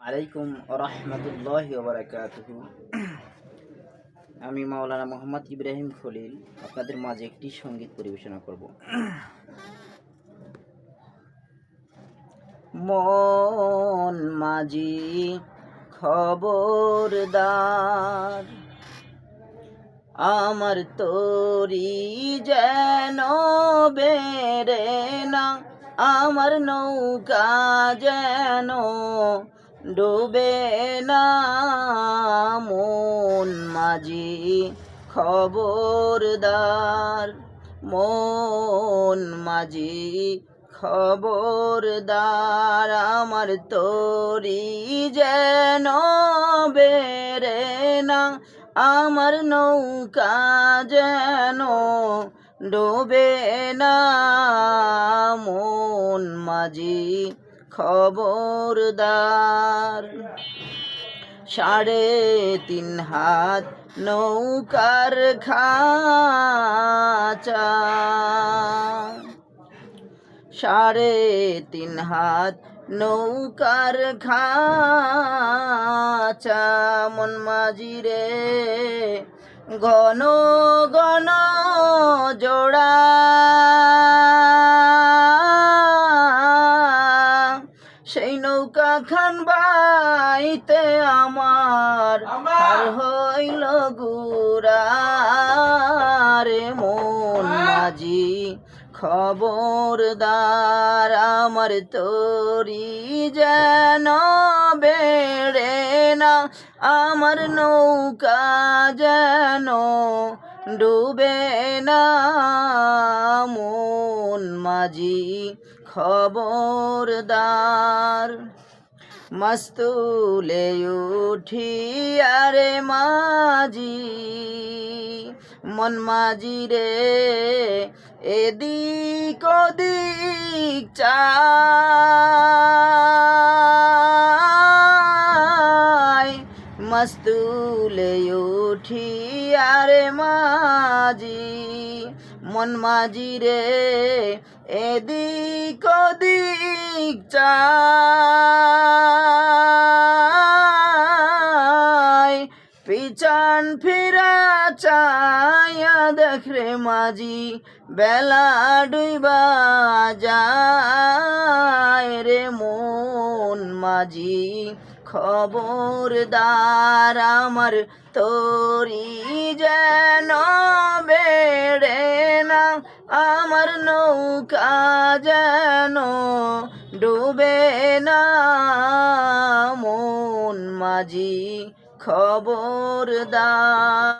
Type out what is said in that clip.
আলাইকুম রহমতুল্লাহি ওয়া বারাকাতুহু। আমি মাওলানা মোহাম্মদ ইব্রাহিম খলিল আপনাদের মাঝে একটি সঙ্গীত পরিবেশনা করব। মন মাঝি খবরদার, আমার তরি যেন বেড়ে না, আমার নৌকা যেন ডুবে না। মন মাঝি খবরদার, মন মাঝি খবরদার, আমার তরি যেন বেড়ে না, আমার নৌকা যেন ডুবে না। মন মাঝি খবরদার, 3.5 হাত নৌকার খাঁচা, 3.5 হাত নৌকার খাঁচা। মন মাঝি রে ঘন ঘন জোড়া, সেই নৌকা খান বাইতে আমার আর হইল গুড়া রে। মন মাঝি খবরদার, আমার তরি যেন বেড়ে না, আমার নৌকা যেন ডুবে না। মন মাঝি খবরদার, মাস্তুলে উঠিয়া রে মাঝি, মন মাঝি রে এদিক ওদিক চায়, মাস্তুলে উঠিয়া রে মাঝি, মন মাঝি রে এদিক ওদিক চায়। পিছন ফিরা চায়া দেখ রে মাঝি, বেলা ডুইবা যায় রে। মন মাঝি খবরদার, আমার তরি যেন বেড়ে না, আমার নৌকা যেন ডুবে না। মন মাঝি খবরদার।